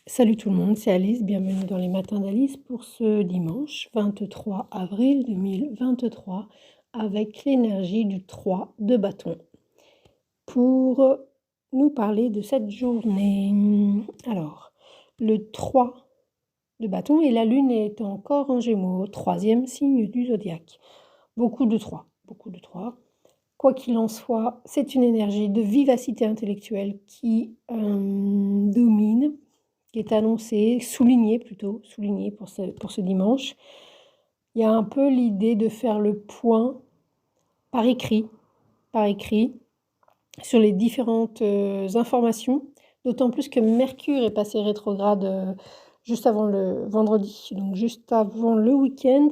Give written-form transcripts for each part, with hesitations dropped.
Salut tout le monde, c'est Alice, bienvenue dans les matins d'Alice pour ce dimanche 23 avril 2023 avec l'énergie du 3 de bâton pour nous parler de cette journée. Alors, le 3 de bâton et la lune est encore en Gémeaux, troisième signe du zodiaque. Beaucoup de 3, beaucoup de 3. Quoi qu'il en soit, c'est une énergie de vivacité intellectuelle qui domine, qui est annoncée, soulignée plutôt, soulignée pour ce dimanche. Il y a un peu l'idée de faire le point par écrit, sur les différentes informations, d'autant plus que Mercure est passé rétrograde juste avant le vendredi, donc juste avant le week-end,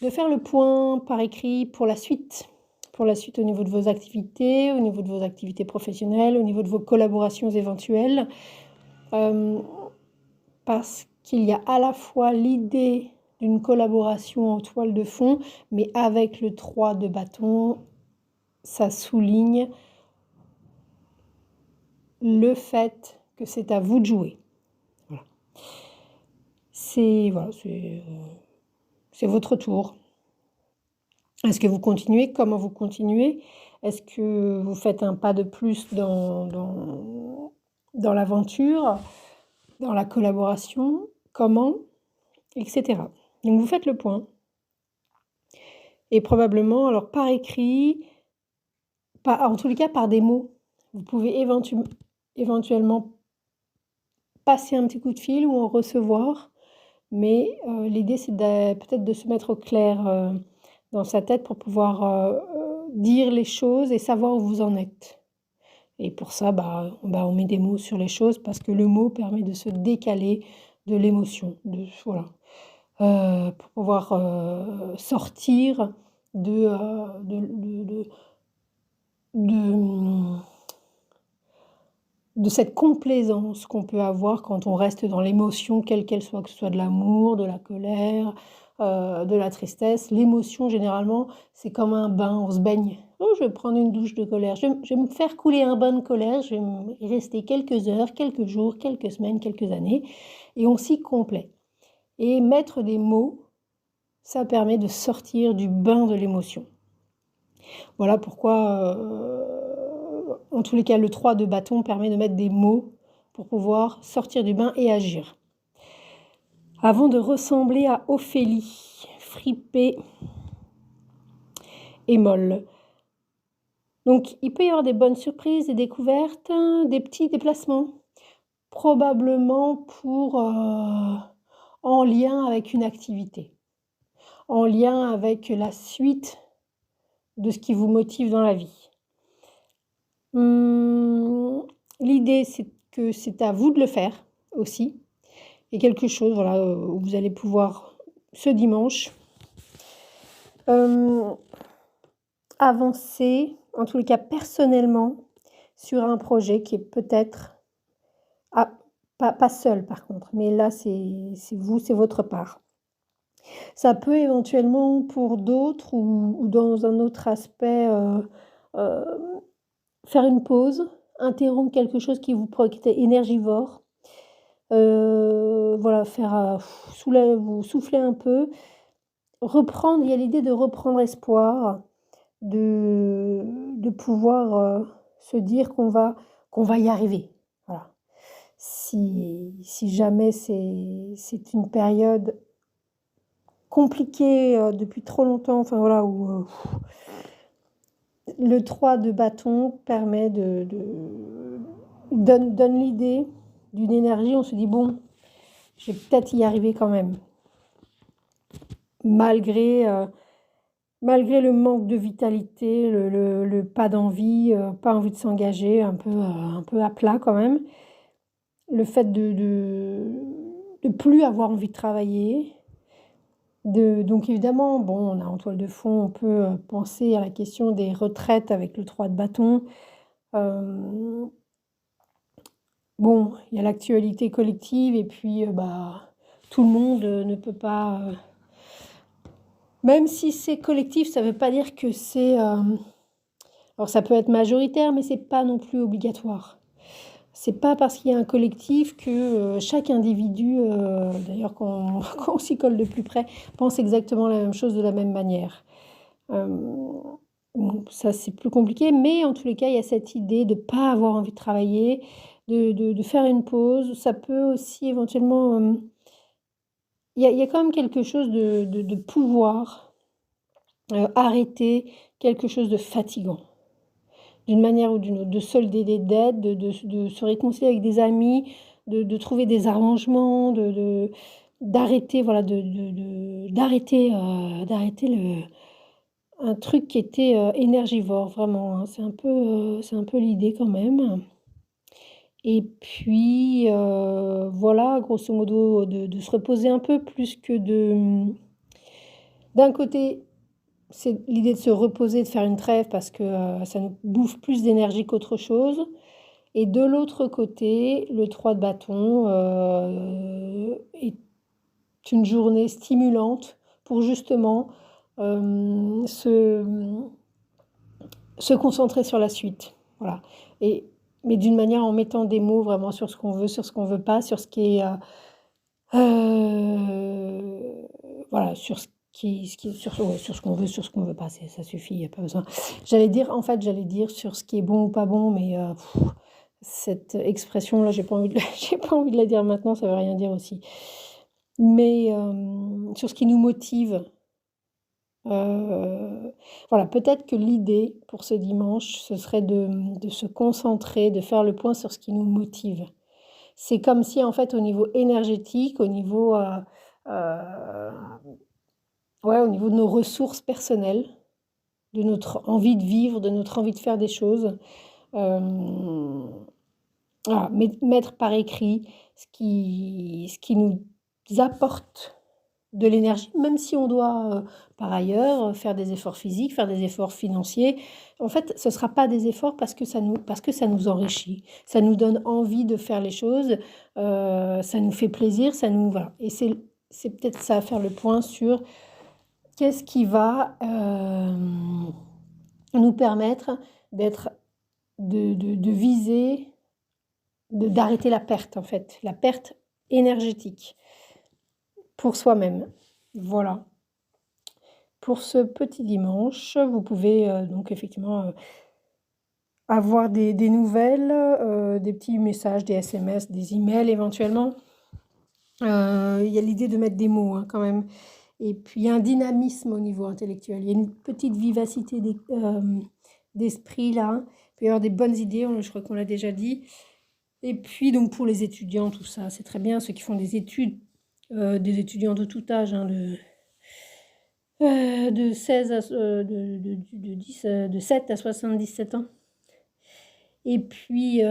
de faire le point par écrit pour la suite au niveau de vos activités, au niveau de vos activités professionnelles, au niveau de vos collaborations éventuelles, parce qu'il y a à la fois l'idée d'une collaboration en toile de fond, mais avec le 3 de bâton, ça souligne le fait que c'est à vous de jouer. Voilà. C'est votre tour. Est-ce que vous continuez? Comment vous continuez? Est-ce que vous faites un pas de plus dans l'aventure, dans la collaboration? Comment? Etc. Donc vous faites le point. Et probablement, alors par écrit, en tous les cas par des mots. Vous pouvez éventuellement passer un petit coup de fil ou en recevoir. Mais l'idée, c'est peut-être de se mettre au clair dans sa tête pour pouvoir dire les choses et savoir où vous en êtes. Et pour ça, on met des mots sur les choses parce que le mot permet de se décaler de l'émotion, pour pouvoir sortir de cette complaisance qu'on peut avoir quand on reste dans l'émotion, quelle qu'elle soit, que ce soit de l'amour, de la colère, de la tristesse. L'émotion, généralement, c'est comme un bain, on se baigne. Oh, je vais prendre une douche de colère, je vais me faire couler un bain de colère, je vais y rester quelques heures, quelques jours, quelques semaines, quelques années, et on s'y complaît. Et mettre des mots, ça permet de sortir du bain de l'émotion. Voilà pourquoi, en tous les cas, le 3 de bâton permet de mettre des mots pour pouvoir sortir du bain et agir. Avant de ressembler à Ophélie, fripée et molle. Donc, il peut y avoir des bonnes surprises, des découvertes, des petits déplacements. Probablement en lien avec une activité. En lien avec la suite de ce qui vous motive dans la vie. L'idée, c'est que c'est à vous de le faire aussi. Et quelque chose où vous allez pouvoir, ce dimanche, avancer, en tous les cas personnellement, sur un projet qui est peut-être, pas seul par contre, mais là c'est vous, c'est votre part. Ça peut éventuellement pour d'autres ou dans un autre aspect, faire une pause, interrompre quelque chose qui vous était énergivore. Faire vous souffler un peu, reprendre, il y a l'idée de reprendre espoir, de pouvoir se dire qu'on va y arriver. Voilà. Si jamais c'est une période compliquée depuis trop longtemps, où le 3 de bâton permet donne l'idée d'une énergie, on se dit bon, je vais peut-être y arriver quand même. Malgré le manque de vitalité, le pas d'envie, pas envie de s'engager, un peu à plat quand même. Le fait de plus avoir envie de travailler. Donc évidemment, on a en toile de fond, on peut penser à la question des retraites avec le 3 de bâton. Il y a l'actualité collective et puis tout le monde ne peut pas... même si c'est collectif, ça ne veut pas dire que c'est... alors ça peut être majoritaire, mais c'est pas non plus obligatoire. c'est pas parce qu'il y a un collectif que chaque individu, d'ailleurs quand, quand on s'y colle de plus près, pense exactement la même chose de la même manière. Euh, bon, ça c'est plus compliqué, mais en tous les cas, il y a cette idée de ne pas avoir envie de travailler, de faire une pause. Ça peut aussi éventuellement... il y a quand même quelque chose de pouvoir arrêter quelque chose de fatigant, d'une manière ou d'une autre, de solder des dettes, de se réconcilier avec des amis, de trouver des arrangements, d'arrêter, voilà, d'arrêter un truc qui était énergivore, vraiment, hein. C'est un peu l'idée quand même. Et puis, voilà, grosso modo, de se reposer un peu plus que d'un côté, c'est l'idée de se reposer, de faire une trêve parce que ça nous bouffe plus d'énergie qu'autre chose. Et de l'autre côté, le 3 de bâton est une journée stimulante pour justement euh, se, se concentrer sur la suite. Voilà. Mais d'une manière en mettant des mots vraiment sur ce qu'on veut, sur ce qu'on veut pas, sur ce qui est... voilà, sur ouais, sur ce qu'on veut, sur ce qu'on veut pas, ça suffit, il n'y a pas besoin. J'allais dire sur ce qui est bon ou pas bon, mais cette expression-là, j'ai pas envie de, j'ai pas envie de la dire maintenant, ça veut rien dire aussi. Mais sur ce qui nous motive, voilà, peut-être que l'idée pour ce dimanche, ce serait de se concentrer, de faire le point sur ce qui nous motive. C'est comme si, en fait, au niveau énergétique, ouais, au niveau de nos ressources personnelles, de notre envie de vivre, de notre envie de faire des choses, euh, voilà, mettre par écrit ce qui nous apporte de l'énergie, même si on doit, par ailleurs, faire des efforts physiques, faire des efforts financiers. En fait, ce ne sera pas des efforts parce que ça nous enrichit. Ça nous donne envie de faire les choses, ça nous fait plaisir, ça nous... Voilà. Et c'est peut-être ça, faire le point sur qu'est-ce qui va nous permettre d'être, de viser, d'arrêter la perte, en fait, la perte énergétique pour soi-même. Voilà. Pour ce petit dimanche, vous pouvez donc effectivement avoir des nouvelles, des petits messages, des SMS, des emails éventuellement. Il y a l'idée de mettre des mots hein, quand même. Et puis il y a un dynamisme au niveau intellectuel. Il y a une petite vivacité d'esprit là. Il peut y avoir des bonnes idées, je crois qu'on l'a déjà dit. Et puis donc pour les étudiants, tout ça, c'est très bien. Ceux qui font des études, des étudiants de tout âge, hein, de 16 à, de 10, de 7 à 77 ans. Et puis,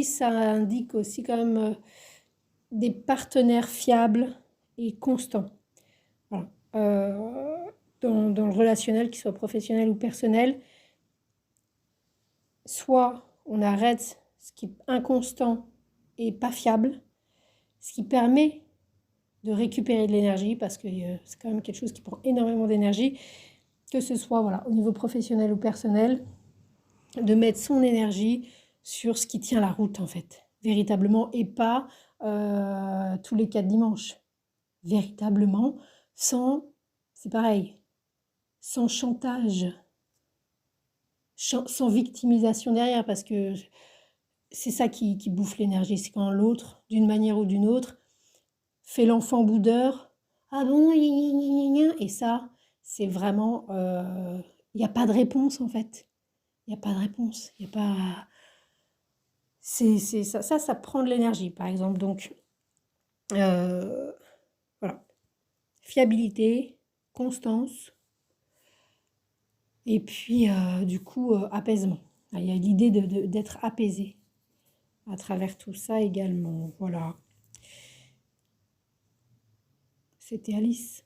ça indique aussi quand même des partenaires fiables et constants. Voilà. Dans le relationnel, qu'il soit professionnel ou personnel, soit on arrête ce qui est inconstant et pas fiable, ce qui permet de récupérer de l'énergie, parce que c'est quand même quelque chose qui prend énormément d'énergie, que ce soit voilà, au niveau professionnel ou personnel, de mettre son énergie sur ce qui tient la route en fait, véritablement, et pas tous les 4 dimanches. Véritablement, c'est pareil, sans chantage, sans victimisation derrière, parce que c'est ça qui bouffe l'énergie, c'est quand l'autre, d'une manière ou d'une autre, fait l'enfant boudeur. Ah bon, et ça, c'est vraiment... Il n'y a pas de réponse en fait. Il n'y a pas de réponse. Il n'y a pas... Ça prend de l'énergie, par exemple. Donc, voilà. Fiabilité, constance, et puis, du coup, apaisement. Il y a l'idée d'être apaisé à travers tout ça également. Voilà. C'était Alice.